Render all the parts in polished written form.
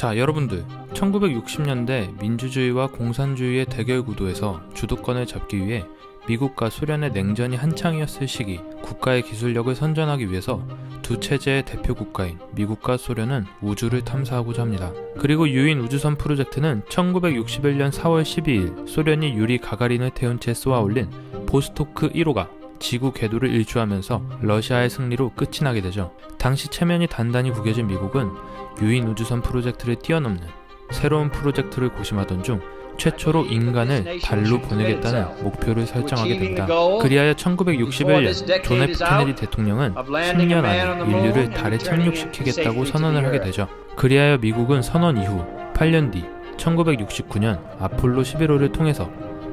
자, 여러분들 1960년대 민주주의와 공산주의의 대결 구도에서 주도권을 잡기 위해 미국과 소련의 냉전이 한창이었을 시기, 국가의 기술력을 선전하기 위해서 두 체제의 대표 국가인 미국과 소련은 우주를 탐사하고자 합니다. 그리고 유인 우주선 프로젝트는 1961년 4월 12일 소련이 유리 가가린을 태운 채 쏘아 올린 보스토크 1호가 지구 궤도를 일주하면서 러시아의 승리로 끝이 나게 되죠. 당시 체면이 단단히 구겨진 미국은 유인 우주선 프로젝트를 뛰어넘는 새로운 프로젝트를 고심하던 중 최초로 인간을 달로 보내겠다는 목표를 설정하게 됩니다. 그리하여 1961년 존 F 케네디 대통령은 10년 안에 인류를 달에 착륙시키겠다고 선언을 하게 되죠. 그리하여 미국은 선언 이후 8년 뒤 1969년 아폴로 11호를 통해서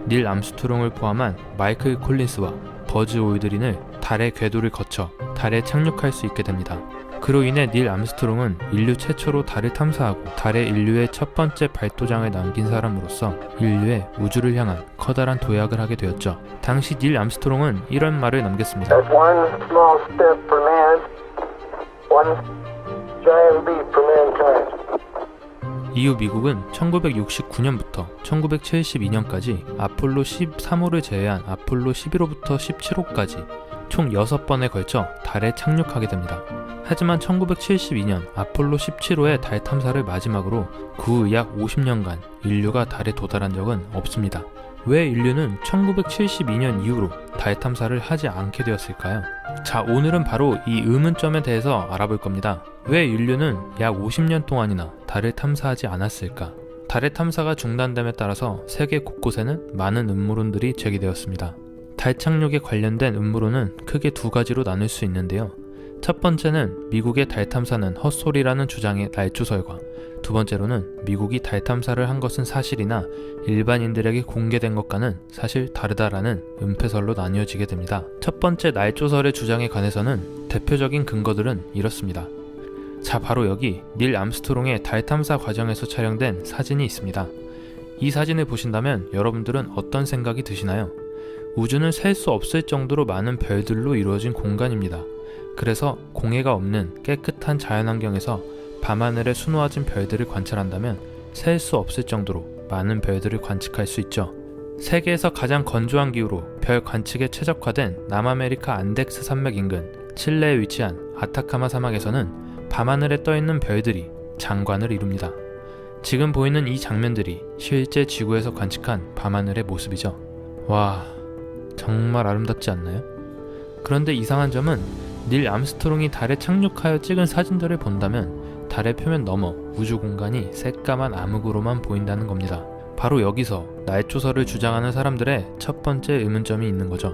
닐 암스트롱을 포함한 마이클 콜린스와 버즈 올드린을 달의 궤도를 거쳐 달에 착륙할 수 있게 됩니다. 그로 인해 닐 암스트롱은 인류 최초로 달을 탐사하고 달에 인류의 첫 번째 발도장을 남긴 사람으로서 인류의 우주를 향한 커다란 도약을 하게 되었죠. 당시 닐 암스트롱은 이런 말을 남겼습니다. One small step for man, one giant leap for mankind. 이후 미국은 1969년부터 1972년까지 아폴로 13호를 제외한 아폴로 11호부터 17호까지 총 6번에 걸쳐 달에 착륙하게 됩니다. 하지만 1972년 아폴로 17호의 달 탐사를 마지막으로 그 후 약 50년간 인류가 달에 도달한 적은 없습니다. 왜 인류는 1972년 이후로 달 탐사를 하지 않게 되었을까요? 자, 오늘은 바로 이 의문점에 대해서 알아볼 겁니다. 왜 인류는 약 50년 동안이나 달을 탐사하지 않았을까? 달의 탐사가 중단됨에 따라서 세계 곳곳에는 많은 음모론들이 제기되었습니다. 달 착륙에 관련된 음모론은 크게 두 가지로 나눌 수 있는데요. 첫 번째는 미국의 달 탐사는 헛소리라는 주장의 날조설과 두 번째로는 미국이 달 탐사를 한 것은 사실이나 일반인들에게 공개된 것과는 사실 다르다라는 은폐설로 나뉘어지게 됩니다. 첫 번째 날조설의 주장에 관해서는 대표적인 근거들은 이렇습니다. 자, 바로 여기 닐 암스트롱의 달 탐사 과정에서 촬영된 사진이 있습니다. 이 사진을 보신다면 여러분들은 어떤 생각이 드시나요? 우주는 셀 수 없을 정도로 많은 별들로 이루어진 공간입니다. 그래서 공해가 없는 깨끗한 자연환경에서 밤하늘에 수놓아진 별들을 관찰한다면 셀 수 없을 정도로 많은 별들을 관측할 수 있죠. 세계에서 가장 건조한 기후로 별 관측에 최적화된 남아메리카 안덱스 산맥 인근 칠레에 위치한 아타카마 사막에서는 밤하늘에 떠있는 별들이 장관을 이룹니다. 지금 보이는 이 장면들이 실제 지구에서 관측한 밤하늘의 모습이죠. 와, 정말 아름답지 않나요? 그런데 이상한 점은 닐 암스트롱이 달에 착륙하여 찍은 사진들을 본다면 달의 표면 너머 우주 공간이 새까만 암흑으로만 보인다는 겁니다. 바로 여기서 날조설을 주장하는 사람들의 첫 번째 의문점이 있는 거죠.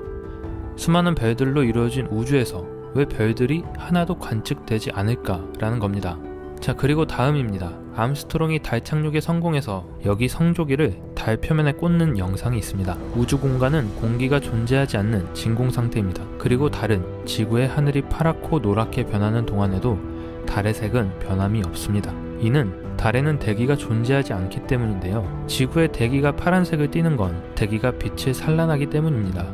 수많은 별들로 이루어진 우주에서 왜 별들이 하나도 관측되지 않을까라는 겁니다. 자, 그리고 다음입니다. 암스트롱이 달 착륙에 성공해서 여기 성조기를 달 표면에 꽂는 영상이 있습니다. 우주 공간은 공기가 존재하지 않는 진공 상태입니다. 그리고 달은 지구의 하늘이 파랗고 노랗게 변하는 동안에도 달의 색은 변함이 없습니다. 이는 달에는 대기가 존재하지 않기 때문인데요. 지구의 대기가 파란색을 띠는 건 대기가 빛을 산란하기 때문입니다.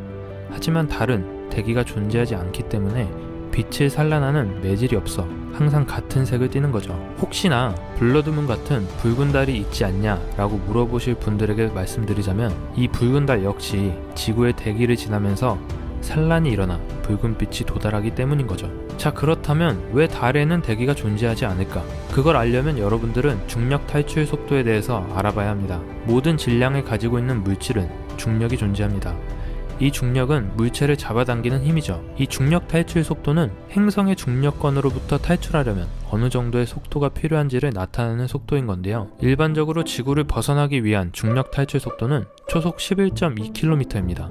하지만 달은 대기가 존재하지 않기 때문에 빛을 산란하는 매질이 없어 항상 같은 색을 띠는 거죠. 혹시나 블러드문 같은 붉은 달이 있지 않냐 라고 물어보실 분들에게 말씀드리자면 이 붉은 달 역시 지구의 대기를 지나면서 산란이 일어나 붉은 빛이 도달하기 때문인 거죠. 자, 그렇다면 왜 달에는 대기가 존재하지 않을까? 그걸 알려면 여러분들은 중력 탈출 속도에 대해서 알아봐야 합니다. 모든 질량을 가지고 있는 물질은 중력이 존재합니다. 이 중력은 물체를 잡아당기는 힘이죠. 이 중력 탈출 속도는 행성의 중력권으로부터 탈출하려면 어느 정도의 속도가 필요한지를 나타내는 속도인 건데요. 일반적으로 지구를 벗어나기 위한 중력 탈출 속도는 초속 11.2km입니다.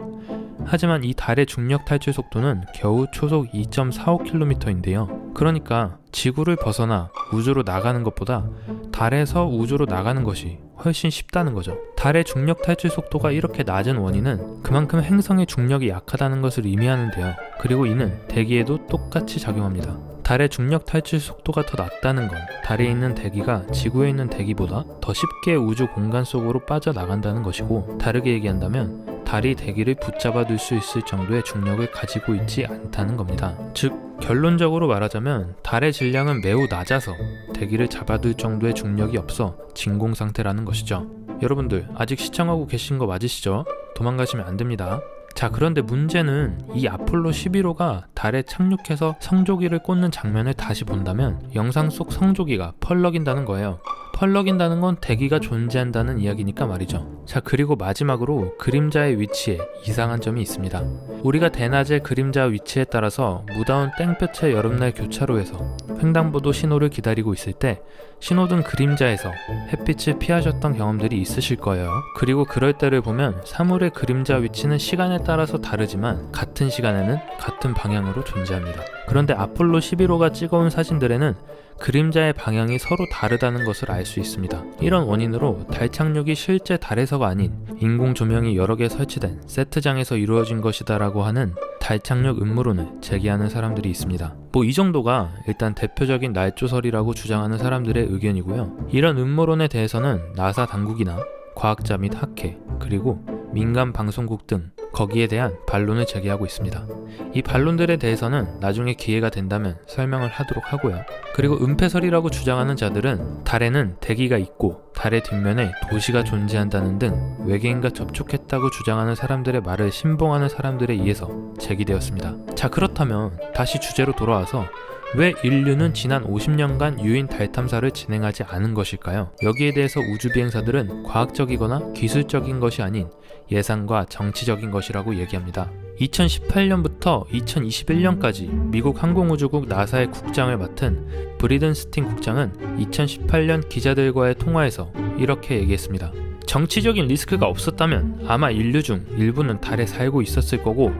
하지만 이 달의 중력 탈출 속도는 겨우 초속 2.45km인데요. 그러니까 지구를 벗어나 우주로 나가는 것보다 달에서 우주로 나가는 것이 훨씬 쉽다는 거죠. 달의 중력 탈출 속도가 이렇게 낮은 원인은 그만큼 행성의 중력이 약하다는 것을 의미하는데요. 그리고 이는 대기에도 똑같이 작용합니다. 달의 중력 탈출 속도가 더 낮다는 건 달에 있는 대기가 지구에 있는 대기보다 더 쉽게 우주 공간 속으로 빠져나간다는 것이고, 다르게 얘기한다면 달이 대기를 붙잡아둘 수 있을 정도의 중력을 가지고 있지 않다는 겁니다. 즉 결론적으로 말하자면 달의 질량은 매우 낮아서 대기를 잡아둘 정도의 중력이 없어 진공 상태라는 것이죠. 여러분들 아직 시청하고 계신 거 맞으시죠? 도망가시면 안 됩니다. 자, 그런데 문제는 이 아폴로 11호가 달에 착륙해서 성조기를 꽂는 장면을 다시 본다면 영상 속 성조기가 펄럭인다는 거예요. 펄럭인다는 건 대기가 존재한다는 이야기니까 말이죠. 자, 그리고 마지막으로 그림자의 위치에 이상한 점이 있습니다. 우리가 대낮의 그림자 위치에 따라서 무더운 땡볕의 여름날 교차로에서 횡단보도 신호를 기다리고 있을 때 신호등 그림자에서 햇빛을 피하셨던 경험들이 있으실 거예요. 그리고 그럴 때를 보면 사물의 그림자 위치는 시간에 따라서 다르지만 같은 시간에는 같은 방향으로 존재합니다. 그런데 아폴로 11호가 찍어온 사진들에는 그림자의 방향이 서로 다르다는 것을 알 수 있습니다. 이런 원인으로 달 착륙이 실제 달에서가 아닌 인공 조명이 여러 개 설치된 세트장에서 이루어진 것이다 라고 하는 달 착륙 음모론을 제기하는 사람들이 있습니다. 이 정도가 일단 대표적인 날조설이라고 주장하는 사람들의 의견이고요. 이런 음모론에 대해서는 나사 당국이나 과학자 및 학회, 그리고 민간 방송국 등 거기에 대한 반론을 제기하고 있습니다. 이 반론들에 대해서는 나중에 기회가 된다면 설명을 하도록 하고요. 그리고 은폐설이라고 주장하는 자들은 달에는 대기가 있고 달의 뒷면에 도시가 존재한다는 등 외계인과 접촉했다고 주장하는 사람들의 말을 신봉하는 사람들에 의해서 제기되었습니다. 자, 그렇다면 다시 주제로 돌아와서 왜 인류는 지난 50년간 유인 달 탐사를 진행하지 않은 것일까요? 여기에 대해서 우주비행사들은 과학적이거나 기술적인 것이 아닌 예산과 정치적인 것이라고 얘기합니다. 2018년부터 2021년까지 미국 항공우주국 나사의 국장을 맡은 브리든 스틴 국장은 2018년 기자들과의 통화에서 이렇게 얘기했습니다. 정치적인 리스크가 없었다면 아마 인류 중 일부는 달에 살고 있었을 거고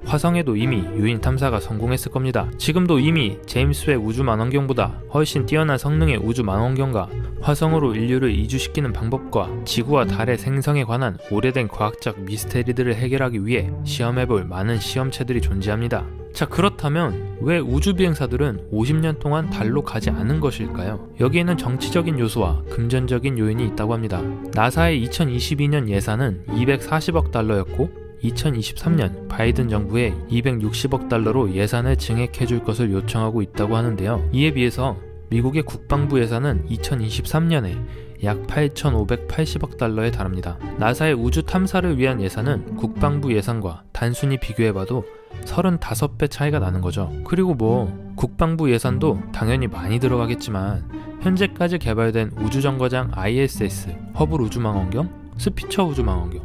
화성에도 이미 유인 탐사가 성공했을 겁니다. 지금도 이미 제임스 웹 우주망원경보다 훨씬 뛰어난 성능의 우주망원경과 화성으로 인류를 이주시키는 방법과 지구와 달의 생성에 관한 오래된 과학적 미스테리들을 해결하기 위해 시험해볼 많은 시험체들이 존재합니다. 자, 그렇다면 왜 우주비행사들은 50년 동안 달로 가지 않은 것일까요? 여기에는 정치적인 요소와 금전적인 요인이 있다고 합니다. 나사의 2022년 예산은 240억 달러였고 2023년 바이든 정부에 260억 달러로 예산을 증액해 줄 것을 요청하고 있다고 하는데요. 이에 비해서 미국의 국방부 예산은 2023년에 약 8,580억 달러에 달합니다. 나사의 우주 탐사를 위한 예산은 국방부 예산과 단순히 비교해봐도 35배 차이가 나는 거죠. 그리고 국방부 예산도 당연히 많이 들어가겠지만 현재까지 개발된 우주정거장 ISS, 허블 우주망원경, 스피처 우주망원경,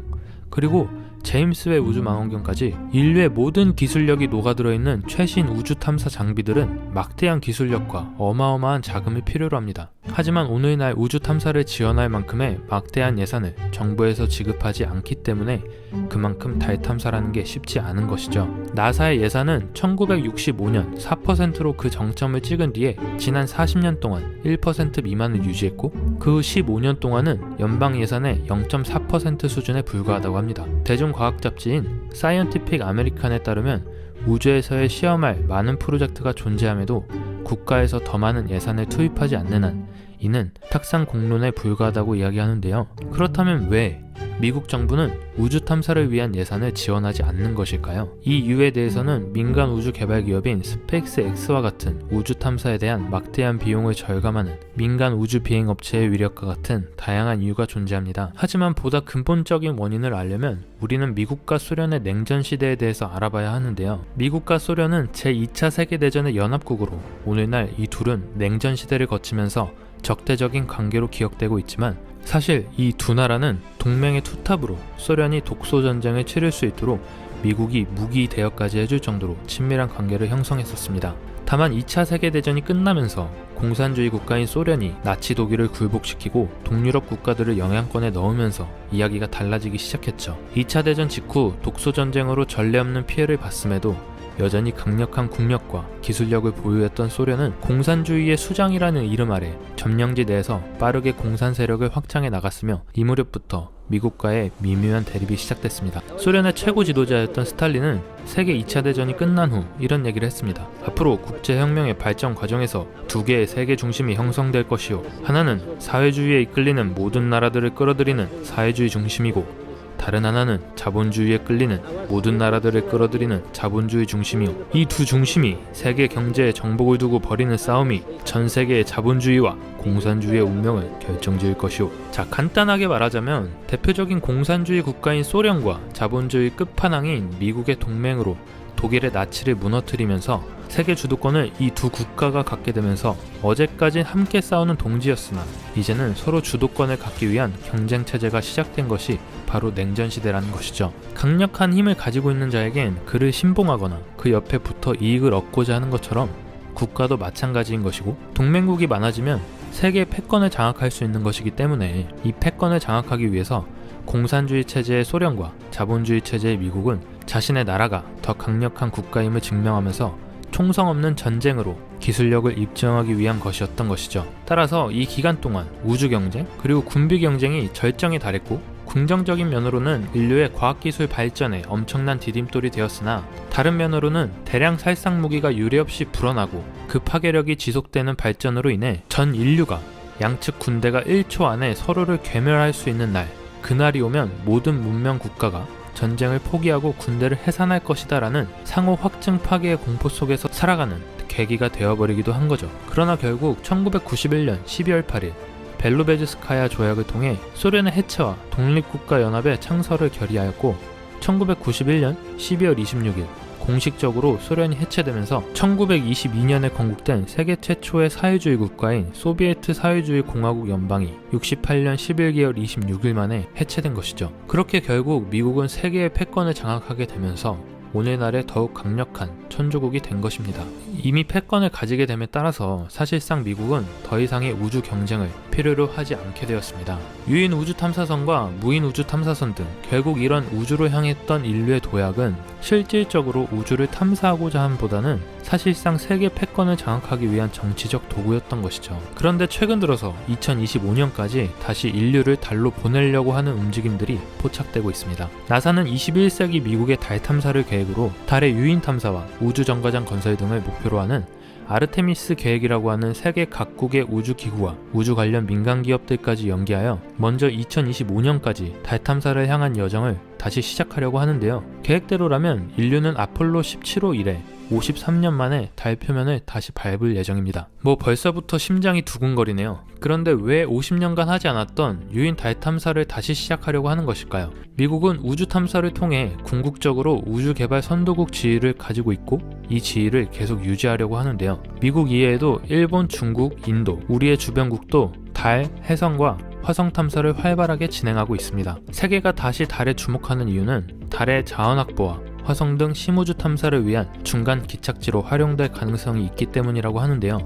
그리고 제임스 웹 우주망원경까지 인류의 모든 기술력이 녹아들어있는 최신 우주 탐사 장비들은 막대한 기술력과 어마어마한 자금을 필요로 합니다. 하지만 오늘날 우주 탐사를 지원할 만큼의 막대한 예산을 정부에서 지급하지 않기 때문에 그만큼 달 탐사라는 게 쉽지 않은 것이죠. 나사의 예산은 1965년 4%로 그 정점을 찍은 뒤에 지난 40년 동안 1% 미만을 유지했고 그 후 15년 동안은 연방 예산의 0.4% 수준에 불과하다고 합니다. 대중과학 잡지인 사이언티픽 아메리칸에 따르면 우주에서의 시험할 많은 프로젝트가 존재함에도 국가에서 더 많은 예산을 투입하지 않는 한 이는 탁상 공론에 불과하다고 이야기하는데요. 그렇다면 왜 미국 정부는 우주 탐사를 위한 예산을 지원하지 않는 것일까요? 이 이유에 대해서는 민간 우주 개발 기업인 스페이스X와 같은 우주 탐사에 대한 막대한 비용을 절감하는 민간 우주 비행 업체의 위력과 같은 다양한 이유가 존재합니다. 하지만 보다 근본적인 원인을 알려면 우리는 미국과 소련의 냉전 시대에 대해서 알아봐야 하는데요. 미국과 소련은 제2차 세계대전의 연합국으로 오늘날 이 둘은 냉전 시대를 거치면서 적대적인 관계로 기억되고 있지만 사실 이 두 나라는 동맹의 투탑으로 소련이 독소전쟁을 치를 수 있도록 미국이 무기 대여까지 해줄 정도로 친밀한 관계를 형성했었습니다. 다만 2차 세계대전이 끝나면서 공산주의 국가인 소련이 나치 독일을 굴복시키고 동유럽 국가들을 영향권에 넣으면서 이야기가 달라지기 시작했죠. 2차 대전 직후 독소전쟁으로 전례 없는 피해를 봤음에도 여전히 강력한 국력과 기술력을 보유했던 소련은 공산주의의 수장이라는 이름 아래 점령지 내에서 빠르게 공산 세력을 확장해 나갔으며 이 무렵부터 미국과의 미묘한 대립이 시작됐습니다. 소련의 최고 지도자였던 스탈린은 세계 2차 대전이 끝난 후 이런 얘기를 했습니다. 앞으로 국제혁명의 발전 과정에서 두 개의 세계 중심이 형성될 것이요, 하나는 사회주의에 이끌리는 모든 나라들을 끌어들이는 사회주의 중심이고 다른 하나는 자본주의에 끌리는 모든 나라들을 끌어들이는 자본주의 중심이요. 이 두 중심이 세계 경제에 정복을 두고 벌이는 싸움이 전 세계의 자본주의와 공산주의의 운명을 결정지을 것이오. 자, 간단하게 말하자면 대표적인 공산주의 국가인 소련과 자본주의 끝판왕인 미국의 동맹으로 독일의 나치를 무너뜨리면서 세계 주도권을 이 두 국가가 갖게 되면서 어제까진 함께 싸우는 동지였으나 이제는 서로 주도권을 갖기 위한 경쟁 체제가 시작된 것이 바로 냉전 시대라는 것이죠. 강력한 힘을 가지고 있는 자에겐 그를 신봉하거나 그 옆에 붙어 이익을 얻고자 하는 것처럼 국가도 마찬가지인 것이고, 동맹국이 많아지면 세계의 패권을 장악할 수 있는 것이기 때문에 이 패권을 장악하기 위해서 공산주의 체제의 소련과 자본주의 체제의 미국은 자신의 나라가 더 강력한 국가임을 증명하면서 총성 없는 전쟁으로 기술력을 입증하기 위한 것이었던 것이죠. 따라서 이 기간 동안 우주 경쟁 그리고 군비 경쟁이 절정에 달했고, 긍정적인 면으로는 인류의 과학기술 발전에 엄청난 디딤돌이 되었으나 다른 면으로는 대량 살상 무기가 유례없이 불어나고 그 파괴력이 지속되는 발전으로 인해 전 인류가 양측 군대가 1초 안에 서로를 괴멸할 수 있는 날, 그날이 오면 모든 문명 국가가 전쟁을 포기하고 군대를 해산할 것이다 라는 상호 확증 파괴의 공포 속에서 살아가는 계기가 되어버리기도 한 거죠. 그러나 결국 1991년 12월 8일 벨로베즈스카야 조약을 통해 소련의 해체와 독립국가연합의 창설을 결의하였고, 1991년 12월 26일 공식적으로 소련이 해체되면서 1922년에 건국된 세계 최초의 사회주의 국가인 소비에트 사회주의 공화국 연방이 68년 11개월 26일 만에 해체된 것이죠. 그렇게 결국 미국은 세계의 패권을 장악하게 되면서 오늘날의 더욱 강력한 천조국이 된 것입니다. 이미 패권을 가지게 됨에 따라서 사실상 미국은 더 이상의 우주 경쟁을 필요로 하지 않게 되었습니다. 유인 우주 탐사선과 무인 우주 탐사선 등 결국 이런 우주로 향했던 인류의 도약은 실질적으로 우주를 탐사하고자 함보다는 사실상 세계 패권을 장악하기 위한 정치적 도구였던 것이죠. 그런데 최근 들어서 2025년까지 다시 인류를 달로 보내려고 하는 움직임들이 포착되고 있습니다. 나사는 21세기 미국의 달 탐사를 계획으로 달의 유인 탐사와 우주 정거장 건설 등을 목표로 하는 아르테미스 계획이라고 하는 세계 각국의 우주기구와 우주 관련 민간 기업들까지 연계하여 먼저 2025년까지 달 탐사를 향한 여정을 다시 시작하려고 하는데요. 계획대로라면 인류는 아폴로 17호 이래 53년 만에 달 표면을 다시 밟을 예정입니다. 벌써부터 심장이 두근거리네요. 그런데 왜 50년간 하지 않았던 유인 달 탐사를 다시 시작하려고 하는 것일까요? 미국은 우주 탐사를 통해 궁극적으로 우주 개발 선도국 지위를 가지고 있고 이 지위를 계속 유지하려고 하는데요. 미국 이외에도 일본, 중국, 인도, 우리의 주변국도 달, 해성과 화성 탐사를 활발하게 진행하고 있습니다. 세계가 다시 달에 주목하는 이유는 달의 자원 확보와 화성 등 심우주 탐사를 위한 중간 기착지로 활용될 가능성이 있기 때문이라고 하는데요.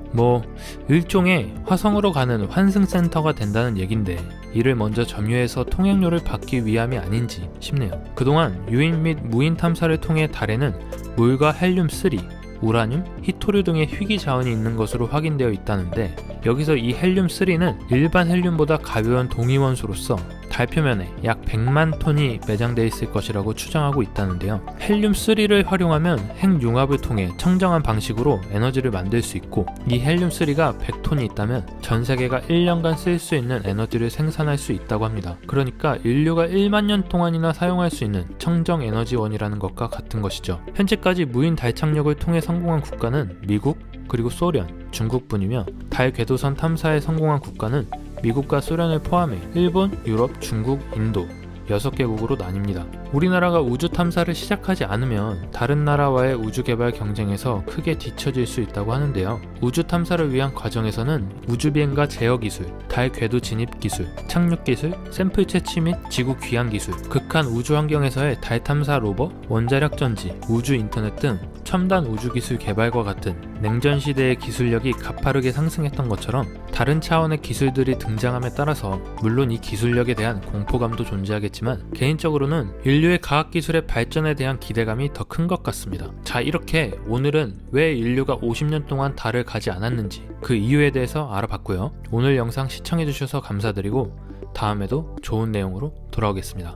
일종의 화성으로 가는 환승센터가 된다는 얘긴데 이를 먼저 점유해서 통행료를 받기 위함이 아닌지 싶네요. 그동안 유인 및 무인 탐사를 통해 달에는 물과 헬륨-3, 우라늄, 히토류 등의 희귀 자원이 있는 것으로 확인되어 있다는데, 여기서 이 헬륨-3는 일반 헬륨보다 가벼운 동위원소로서 달 표면에 약 100만 톤이 매장되어 있을 것이라고 추정하고 있다는데요. 헬륨-3를 활용하면 핵융합을 통해 청정한 방식으로 에너지를 만들 수 있고, 이 헬륨-3가 100톤이 있다면 전 세계가 1년간 쓸 수 있는 에너지를 생산할 수 있다고 합니다. 그러니까 인류가 1만 년 동안이나 사용할 수 있는 청정 에너지원이라는 것과 같은 것이죠. 현재까지 무인 달 착륙을 통해 성공한 국가는 미국, 그리고 소련, 중국뿐이며 달 궤도선 탐사에 성공한 국가는 미국과 소련을 포함해 일본, 유럽, 중국, 인도 6개국으로 나뉩니다. 우리나라가 우주 탐사를 시작하지 않으면 다른 나라와의 우주 개발 경쟁에서 크게 뒤처질 수 있다고 하는데요. 우주 탐사를 위한 과정에서는 우주 비행과 제어 기술, 달 궤도 진입 기술, 착륙 기술, 샘플 채취 및 지구 귀환 기술, 극한 우주 환경에서의 달 탐사 로버, 원자력 전지, 우주 인터넷 등 첨단 우주 기술 개발과 같은 냉전 시대의 기술력이 가파르게 상승했던 것처럼 다른 차원의 기술들이 등장함에 따라서 물론 이 기술력에 대한 공포감도 존재하겠지만 개인적으로는 인류의 과학기술의 발전에 대한 기대감이 더 큰 것 같습니다. 자, 이렇게 오늘은 왜 인류가 50년 동안 달을 가지 않았는지 그 이유에 대해서 알아봤고요. 오늘 영상 시청해주셔서 감사드리고 다음에도 좋은 내용으로 돌아오겠습니다.